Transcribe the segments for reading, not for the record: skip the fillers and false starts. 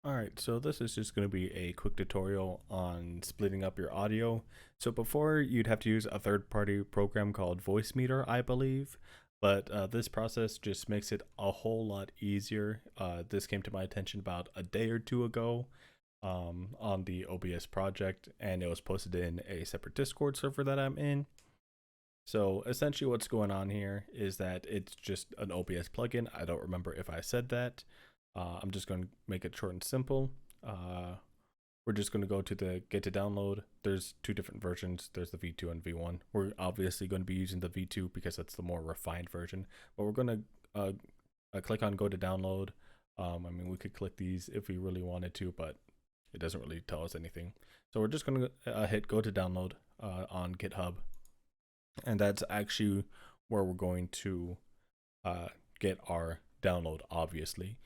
Alright, so this is just going to be a quick tutorial on splitting up your audio. So before, you'd have to use a third-party program called VoiceMeeter, I believe, but this process just makes it a whole lot easier. This came to my attention about a day or two ago on the OBS project, and it was posted in a separate Discord server that I'm in. So essentially what's going on here is that it's just an OBS plugin. I don't remember if I said that. I'm just going to make it short and simple. We're just going to go to the get to download. There's two different versions. There's the V2 and V1. We're obviously going to be using the V2 because that's the more refined version. But we're going to click on go to download. I mean, we could click these if we really wanted to, but it doesn't really tell us anything. So we're just going to hit go to download on GitHub. And that's actually where we're going to get our download, obviously.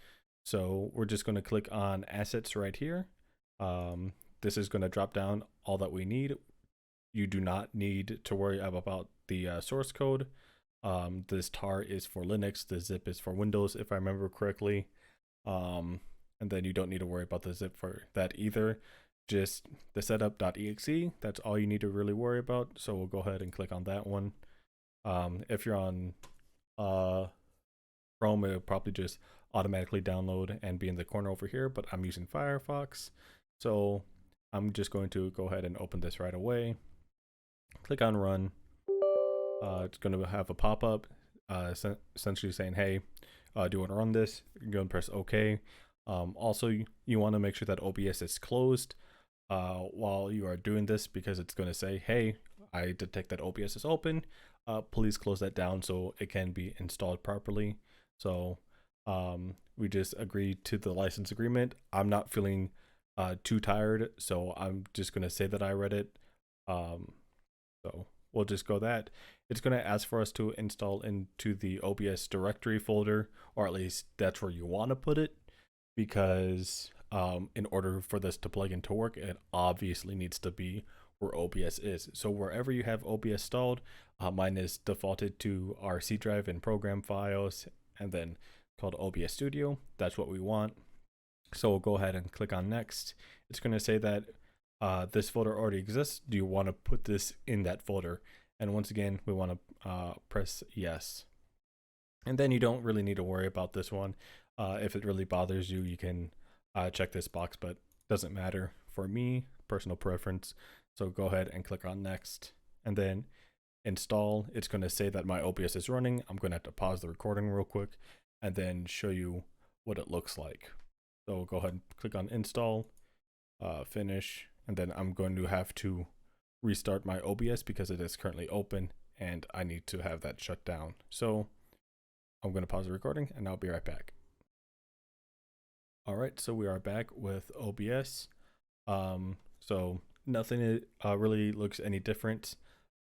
So we're just going to click on assets right here. This is going to drop down all that we need. You do not need to worry about the source code. This tar is for Linux. The zip is for Windows, if I remember correctly. And then you don't need to worry about the zip for that either. Just the setup.exe, that's all you need to really worry about. So we'll go ahead and click on that one. If you're on Chrome, it'll probably just automatically download and be in the corner over here, but I'm using Firefox. So I'm just going to go ahead and open this right away. Click on run. It's going to have a pop-up essentially saying, hey, do you want to run this? You're going to press OK. Also, you want to make sure that OBS is closed while you are doing this, because it's going to say, hey, I detect that OBS is open. Please close that down so it can be installed properly. So we just agreed to the license agreement. I'm not feeling too tired, so I'm just going to say that I read it. So we'll just go that. It's going to ask for us to install into the OBS directory folder, or at least that's where you want to put it, because in order for this to plug in to work, it obviously needs to be where OBS is. So wherever you have OBS installed, mine is defaulted to our C drive and program files, and then called OBS Studio. That's what we want. So we'll go ahead and click on next. It's going to say that this folder already exists. Do you want to put this in that folder? And once again, we want to press yes. And then you don't really need to worry about this one. If it really bothers you, you can check this box, but doesn't matter for me, personal preference. So go ahead and click on next, and then install. It's going to say that my OBS is running. I'm going to have to pause the recording real quick and then show you what it looks like. So go ahead and click on install, finish, and then I'm going to have to restart my OBS because it is currently open and I need to have that shut down. So I'm going to pause the recording and I'll be right back. All right, so we are back with OBS. So nothing really looks any different.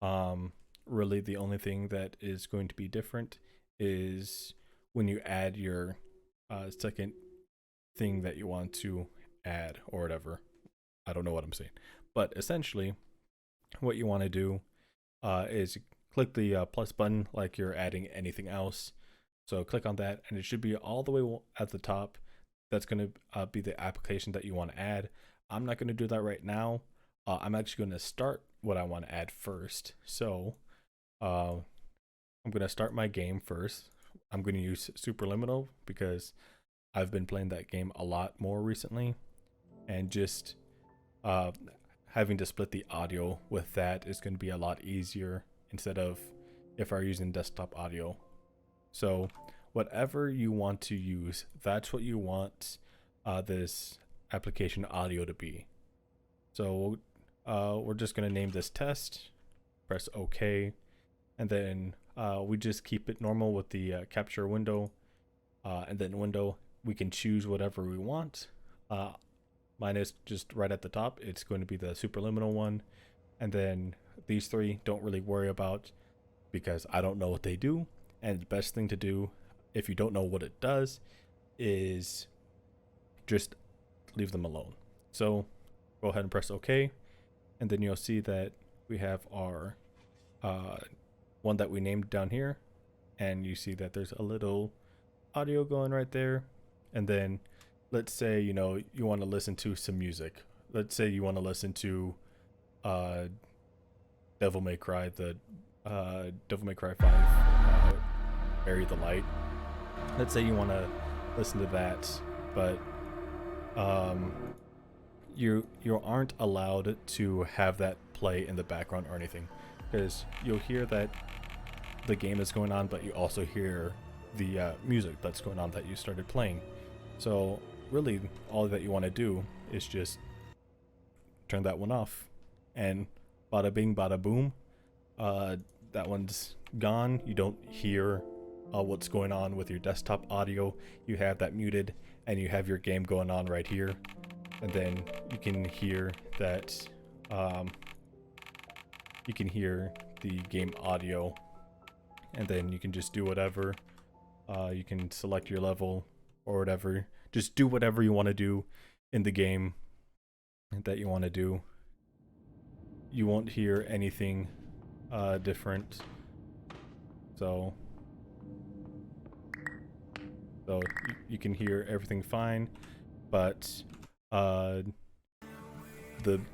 Really the only thing that is going to be different is when you add your second thing that you want to add or whatever. I don't know what I'm saying, but essentially what you want to do is click the plus button like you're adding anything else. So click on that and it should be all the way at the top. That's going to be the application that you want to add. I'm not going to do that right now. I'm actually going to start what I want to add first. So I'm going to start my game first. I'm going to use Superliminal because I've been playing that game a lot more recently, and just having to split the audio with that is going to be a lot easier instead of if I were using desktop audio. So whatever you want to use, that's what you want this application audio to be. So we're just going to name this test, press OK, and then we just keep it normal with the capture window, and then window, we can choose whatever we want. Mine is just right at the top. It's going to be the Superliminal one, and then these three don't really worry about because I don't know what they do. And the best thing to do if you don't know what it does is just leave them alone. So go ahead and press OK, and then you'll see that we have our one that we named down here, and you see that there's a little audio going right there, and then let's say, you know, you want to listen to some music. Let's say you want to listen to uh, Devil May Cry, the Devil May Cry 5, Bury the Light. Let's say you want to listen to that, but um, you aren't allowed to have that play in the background or anything, because you'll hear that the game is going on, but you also hear the music that's going on that you started playing. So really, all that you want to do is just turn that one off, and bada bing, bada boom. That one's gone. You don't hear what's going on with your desktop audio. You have that muted, and you have your game going on right here. And then you can hear that. You can hear the game audio, and then you can just do whatever. You can select your level or whatever. Just do whatever you want to do in the game that you want to do. You won't hear anything different. So you can hear everything fine, but the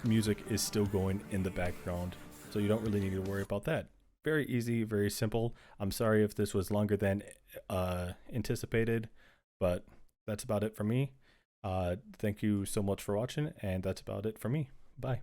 music is still going in the background. So you don't really need to worry about that. Very easy, very simple. I'm sorry if this was longer than anticipated, but that's about it for me. Thank you so much for watching, and that's about it for me. Bye.